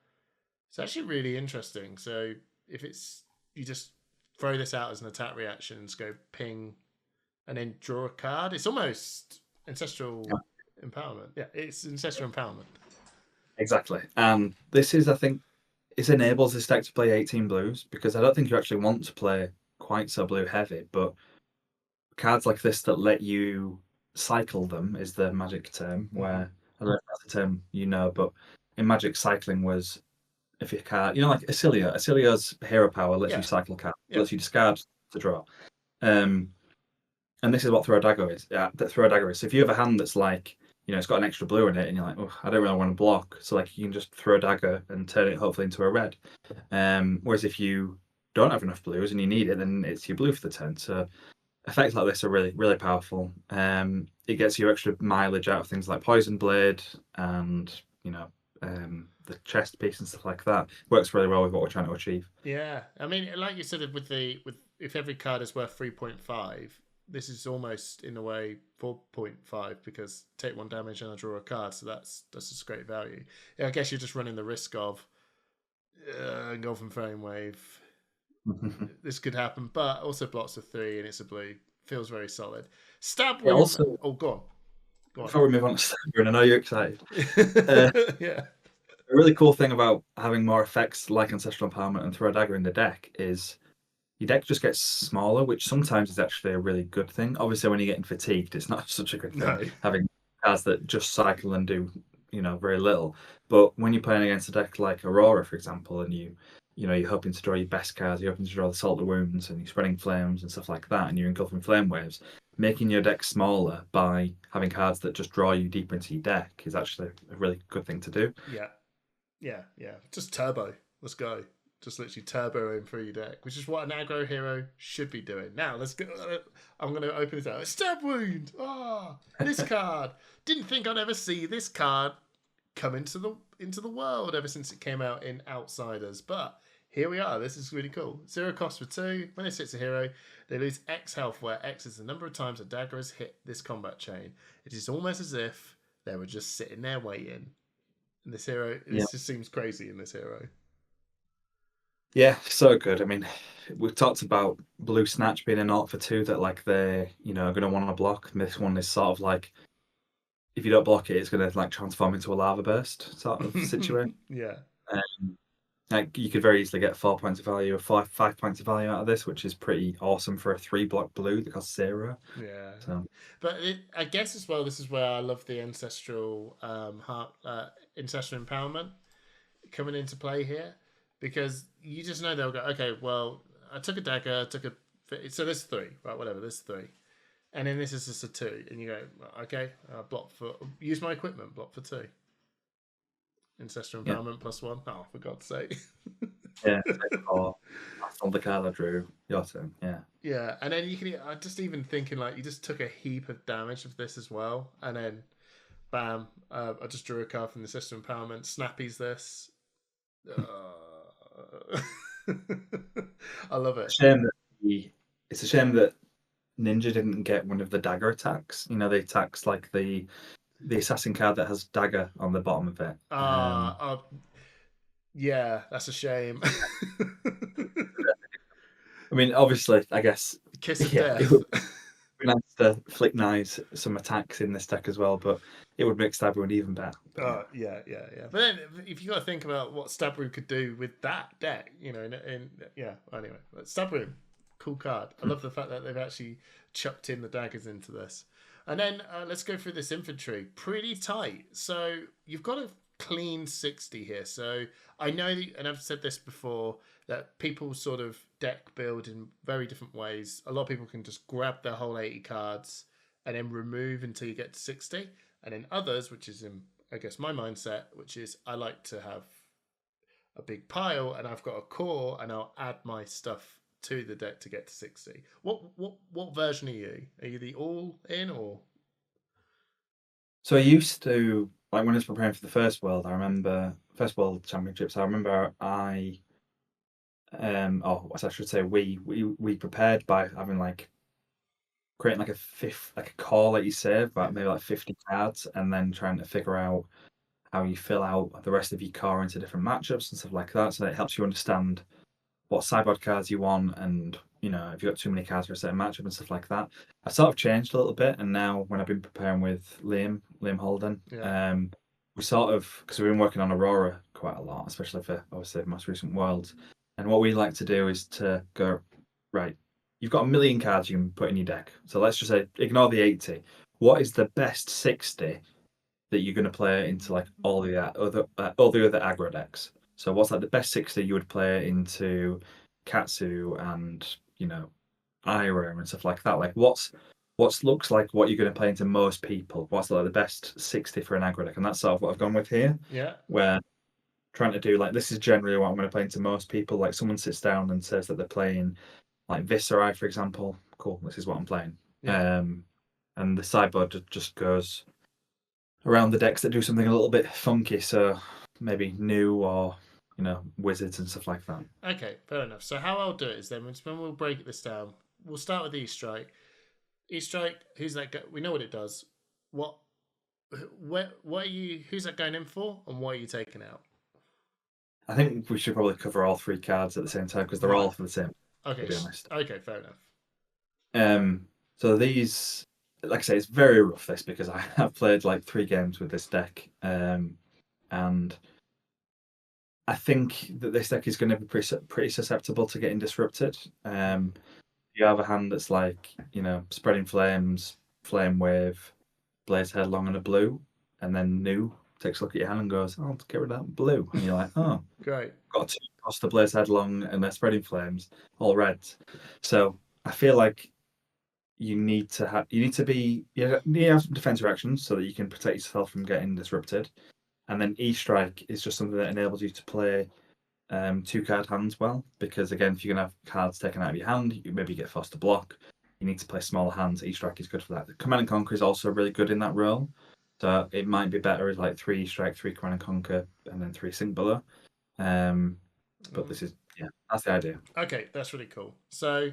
It's actually really interesting. So if it's you just throw this out as an attack reaction and just go ping, and then draw a card. It's almost ancestral empowerment. Yeah, it's ancestral empowerment. Exactly. And this is, I think, it enables this deck to play 18 blues because I don't think you actually want to play quite so blue heavy, but cards like this that let you cycle them is the Magic term, where I don't know if that's a term you know, but in Magic, cycling was if your card, like Acelia's hero power lets you cycle cards, lets you discard to draw. And this is what Throw a Dagger is. Yeah, that Throw a Dagger is. So if you have a hand that's like, it's got an extra blue in it, and you're like, oh, I don't really want to block. So like you can just throw a dagger and turn it hopefully into a red. Whereas if you don't have enough blues and you need it, then it's your blue for the turn. So effects like this are really, really powerful. It gets you extra mileage out of things like Poison Blade and the chest piece and stuff like that. Works really well with what we're trying to achieve. Yeah, I mean, like you said, with if every card is worth 3.5, this is almost in a way 4.5 because take 1 damage and I draw a card, so that's just great value. I guess you're just running the risk of Engulfing Flame Wave. This could happen, but also blocks with 3 and it's a blue. Feels very solid. Stab Wound. Also, go on. Before we move on to Stab Wound, I know you're excited. Yeah. A really cool thing about having more effects like Ancestral Empowerment and Throw a Dagger in the deck is your deck just gets smaller, which sometimes is actually a really good thing. Obviously, when you're getting fatigued, it's not such a good thing having cards that just cycle and do very little. But when you're playing against a deck like Aurora, for example, and you're hoping to draw your best cards, you're hoping to draw the Salt of Wounds and you're spreading flames and stuff like that, and you're engulfing flame waves, making your deck smaller by having cards that just draw you deeper into your deck is actually a really good thing to do. Yeah. Just turbo. Let's go. Just literally turboing through your deck, which is what an aggro hero should be doing. Now, let's go. I'm going to open this out. Stab Wound! This card. Didn't think I'd ever see this card come into the world ever since it came out in Outsiders, but here we are. This is really cool. 0 cost for 2. When it hits a hero, they lose X health, where X is the number of times a dagger has hit this combat chain. It is almost as if they were just sitting there waiting. And this hero, this just seems crazy in this hero. Yeah, so good. I mean, we've talked about Blue Snatch being an alt for 2 that like they're going to want to block. And this one is sort of like, if you don't block it, it's going to like transform into a lava burst sort of situation. Yeah. Like you could very easily get 4 points of value or 5 points of value out of this, which is pretty awesome for a 3-block blue that costs 0. Yeah. So. But I guess as well, this is where I love the ancestral ancestral empowerment coming into play here, because you just know they'll go, okay, well, I took a dagger, so there's 3, right? Whatever, there's 3. And then this is just a 2. And you go, okay, use my equipment, block for 2. Ancestral Empowerment +1. Oh, for God's sake. Yeah, that's on the card I drew. Your turn, yeah. Yeah, and then you can, just even thinking like you just took a heap of damage of this as well. And then, bam, I just drew a card from the Ancestral Empowerment. Snappy's this. I love it. It's a shame that Ninja didn't get one of the dagger attacks. The attacks like the assassin card that has dagger on the bottom of it. Yeah, that's a shame. I mean, obviously, I guess Kiss of death. It would be nice to flick knives some attacks in this deck as well, but it would make Stab Wound even better. Yeah. But then, if you got to think about what Stab Wound could do with that deck, anyway, Stab Wound, cool card. I love the fact that they've actually chucked in the daggers into this. And then let's go through this infantry. Pretty tight. So you've got a clean 60 here. So I know, and I've said this before, that people sort of deck build in very different ways. A lot of people can just grab their whole 80 cards and then remove until you get to 60. And then others, which is in, I guess, my mindset, which is I like to have a big pile and I've got a core and I'll add my stuff to the deck to get to 60. What version are you? Are you the all in or? So I used to, like when I was preparing for the First World, I remember First World Championships. I remember I should say we prepared by having like creating like a core that you save, about maybe like 50 cards, and then trying to figure out how you fill out the rest of your core into different matchups and stuff like that. So that it helps you understand what sideboard cards you want, and if you've got too many cards for a certain matchup and stuff like that. I've sort of changed a little bit, and now when I've been preparing with Liam Holden, we sort of, because we've been working on Aurora quite a lot, especially for obviously the most recent Worlds. And what we like to do is to go, right, you've got a million cards you can put in your deck. So let's just say, ignore the 80. What is the best 60 that you're going to play into like all the other aggro decks? So what's like the best 60 you would play into Katsu and Ira and stuff like that? Like what looks like what you're going to play into most people? What's like the best 60 for an aggro deck? And that's sort of what I've gone with here. Yeah. Where trying to do like, this is generally what I'm going to play into most people. Like someone sits down and says that they're playing like Viscerai, for example. Cool, this is what I'm playing. Yeah. And the sideboard just goes around the decks that do something a little bit funky. So maybe new or wizards and stuff like that. Okay, fair enough. So how I'll do it is then when we'll break this down, we'll start with E-Strike. E-Strike, who's that? We know what it does. What are you? Who's that going in for, and what are you taking out? I think we should probably cover all three cards at the same time because they're all for the same. Okay. To be honest. Okay, fair enough. So these, like I say, it's very rough this because I have played like 3 games with this deck, and I think that this deck is going to be pretty susceptible to getting disrupted. You have a hand that's like, Spreading Flames, Flame Wave, Blaze Headlong, and a blue, and then New takes a look at your hand and goes, "Oh, let's get rid of that blue," and you're like, "Oh, great, got 2 cost the Blaze Headlong and they're Spreading Flames, all reds." So I feel like you need to have some defensive actions so that you can protect yourself from getting disrupted. And then E-Strike is just something that enables you to play 2-card hands well, because again, if you're going to have cards taken out of your hand, you maybe get forced to block. You need to play smaller hands. E-Strike is good for that. Command and Conquer is also really good in that role. So it might be better as like 3 E-Strike, 3 Command and Conquer, and then 3 Sink Below. But this is, that's the idea. Okay, that's really cool. So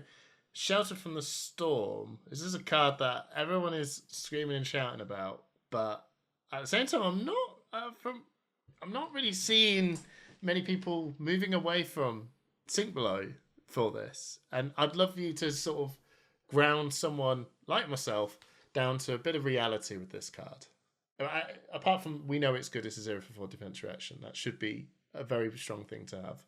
Shelter from the Storm, this is a card that everyone is screaming and shouting about, but at the same time, I'm not really seeing many people moving away from Sink Below for this, and I'd love you to sort of ground someone like myself down to a bit of reality with this card. Apart from we know it's good as a 0/4 defense reaction, that should be a very strong thing to have.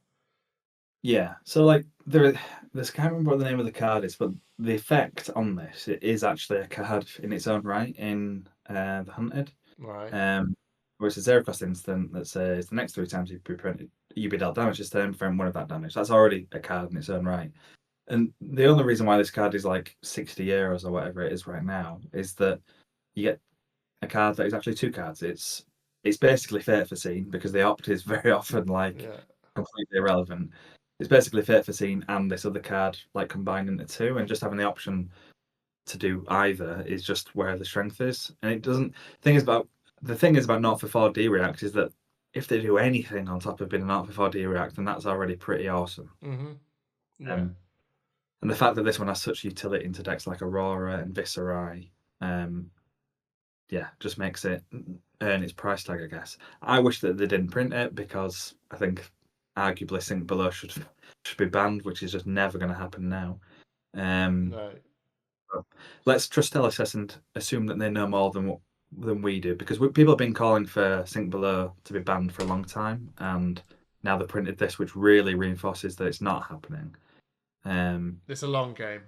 Yeah, so like there's I can't remember what the name of the card is, but the effect on this, it is actually a card in its own right in The Hunted. Right. Where it's a 0-cost instant that says the next 3 times you be dealt damage this turn from one of that damage. That's already a card in its own right. And the only reason why this card is like €60 or whatever it is right now is that you get a card that is actually 2 cards. It's basically Fate Foreseen, because the opt is very often completely irrelevant. It's basically Fate Foreseen and this other card like combined into 2, and just having the option to do either is just where the strength is. And it doesn't. The thing is about 0/4D reacts is that if they do anything on top of being an 0/4D react, then that's already pretty awesome. Mm-hmm. Yeah. And the fact that this one has such utility into decks like Aurora and Viscerai, just makes it earn its price tag, I guess. I wish that they didn't print it, because I think arguably Sink Below should be banned, which is just never going to happen now. No. Let's trust LSS and assume that they know more than we do, because people have been calling for Sink Below to be banned for a long time, and now they printed this, which really reinforces that it's not happening. It's a long game.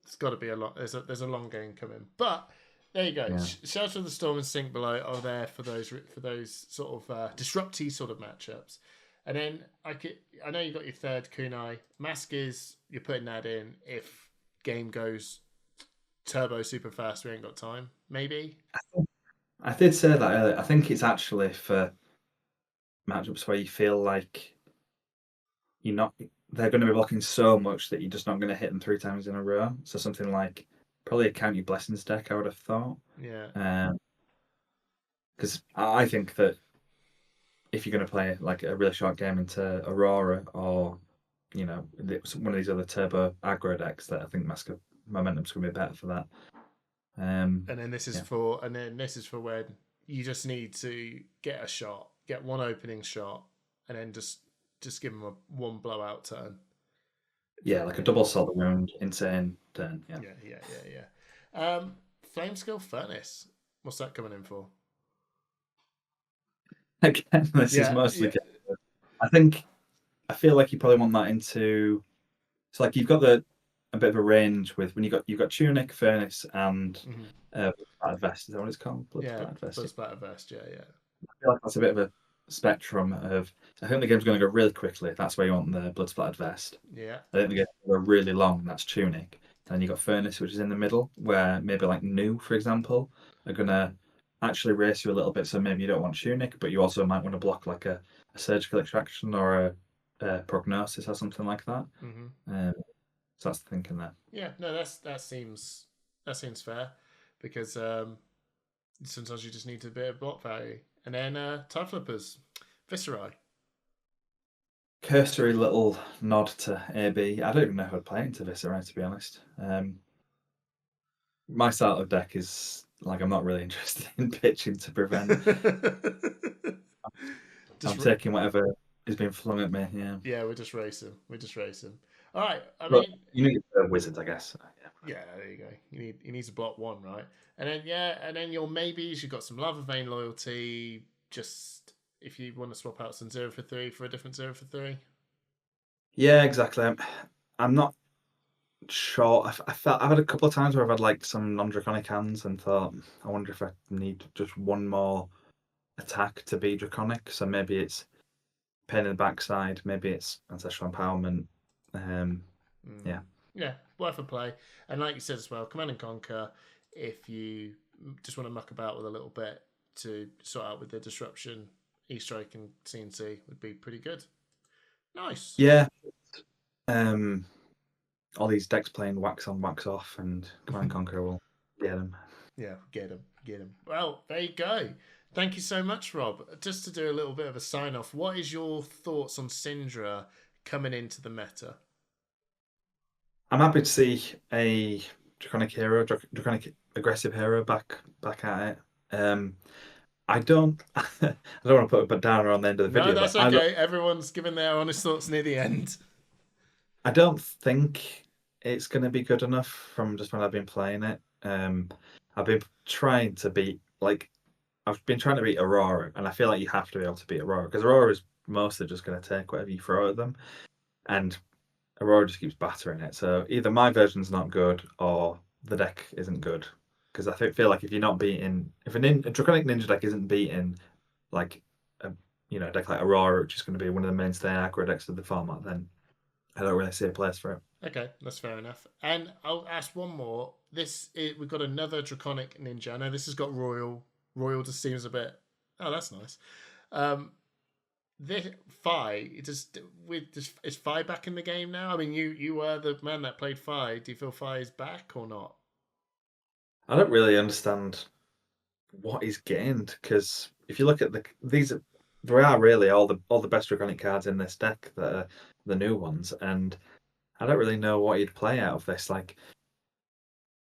It's got to be a lot. There's a long game coming, but there you go. Yeah. Shelter of the Storm and Sink Below are there for those sort of disrupty sort of matchups. And then I know you got your third kunai. Mask is you're putting that in if game goes turbo super fast. We ain't got time. Maybe. I did say that earlier. I think it's actually for matchups where you feel like they're going to be blocking so much that you're just not going to hit them 3 times in a row. So something like probably a Count Your Blessings deck, I would have thought. Yeah. Because I think that if you're going to play like a really short game into Aurora or one of these other turbo aggro decks that I think Mask momentum's going to be better for that. And then this is for when you just need to get a shot, get one opening shot, and then just give them one blowout turn. Yeah, like a double salt wound, insane turn. Yeah. Flame Skill Furnace. What's that coming in for? Again, this is mostly. I feel like you probably want that into. It's like you've got a bit of a range with when you've got Tunic, Furnace, and Blood Vest. Is that what it's called? Blood Vest. Yeah. I feel like that's a bit of a spectrum of. I think the game's going to go really quickly. That's where you want the Blood Splattered Vest. Yeah. I think the game's going to go really long. That's Tunic. And then you got Furnace, which is in the middle, where maybe like New, for example, are going to actually race you a little bit. So maybe you don't want Tunic, but you also might want to block like a Surgical Extraction or a Prognosis or something like that. So that's the thinking there. Yeah, no, that seems fair, because sometimes you just need a bit of block value. And then Tide Flippers, Viscerai. Cursory little nod to AB. I don't even know how to play into Viscerai, to be honest. My starter deck is like, I'm not really interested in pitching to prevent. I'm taking whatever is being flung at me. Yeah, we're just racing. All right. You need a wizard, I guess. Yeah, there you go. You need to block one, right? And then your maybes. You've got some Lava Vein loyalty. Just if you want to swap out some 0 for 3 for a different 0 for 3. Yeah, exactly. I'm not sure. I've had a couple of times where I've had like some non-draconic hands and thought, I wonder if I need just one more attack to be draconic. So maybe it's pain in the backside. Maybe it's ancestral empowerment. Yeah, worth a play. And like you said as well, Command and Conquer, if you just want to muck about with a little bit to sort out with the disruption, E-Strike and CNC would be pretty good. Nice. Yeah. All these decks playing wax on, wax off, and Command and Conquer will get them. Yeah, get them. Well, there you go. Thank you so much, Rob. Just to do a little bit of a sign-off, what is your thoughts on Cindra coming into the meta? I'm happy to see a draconic hero, draconic aggressive hero back at it. I don't want to put a downer on the end of the video. No, that's okay. Everyone's giving their honest thoughts near the end. I don't think it's going to be good enough from just when I've been playing it. I've been trying to beat Aurora, and I feel like you have to be able to beat Aurora, because Aurora is mostly just going to take whatever you throw at them, and Aurora just keeps battering it. So either my version's not good or the deck isn't good, because I feel like if you're not beating, if a draconic ninja deck isn't beating like a deck like Aurora, which is going to be one of the mainstay aggro decks of the format, then I don't really see a place for it. Okay, that's fair enough. And I'll ask one more. We've got another draconic ninja. I know this has got royal. Royal just seems a bit. Oh, that's nice. This Fi, is Fi back in the game now? I mean, you were the man that played Fi. Do you feel Fi is back or not? I don't really understand what he's gained, because if you look at there are really all the best draconic cards in this deck that are the new ones, and I don't really know what he'd play out of this. Like,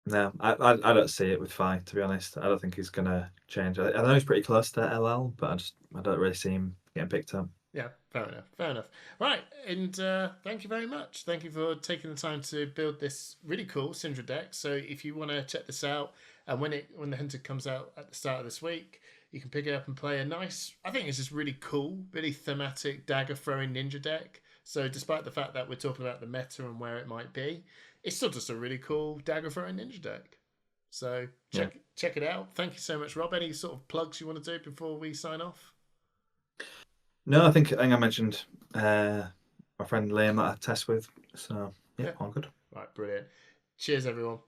no, I don't see it with Fi, to be honest. I don't think he's gonna change. I know he's pretty close to LL, but I don't really see him getting picked up. Yeah, fair enough. Right, and thank you very much. Thank you for taking the time to build this really cool Cindra deck. So if you want to check this out, and when the Hunted comes out at the start of this week, you can pick it up and play a nice, I think it's just really cool, really thematic dagger throwing ninja deck. So despite the fact that we're talking about the meta and where it might be, it's still just a really cool dagger throwing ninja deck. So check it out. Thank you so much, Rob. Any sort of plugs you want to do before we sign off? No, I think I mentioned my friend Liam that I test with. So yeah, all good. Right, brilliant. Cheers, everyone.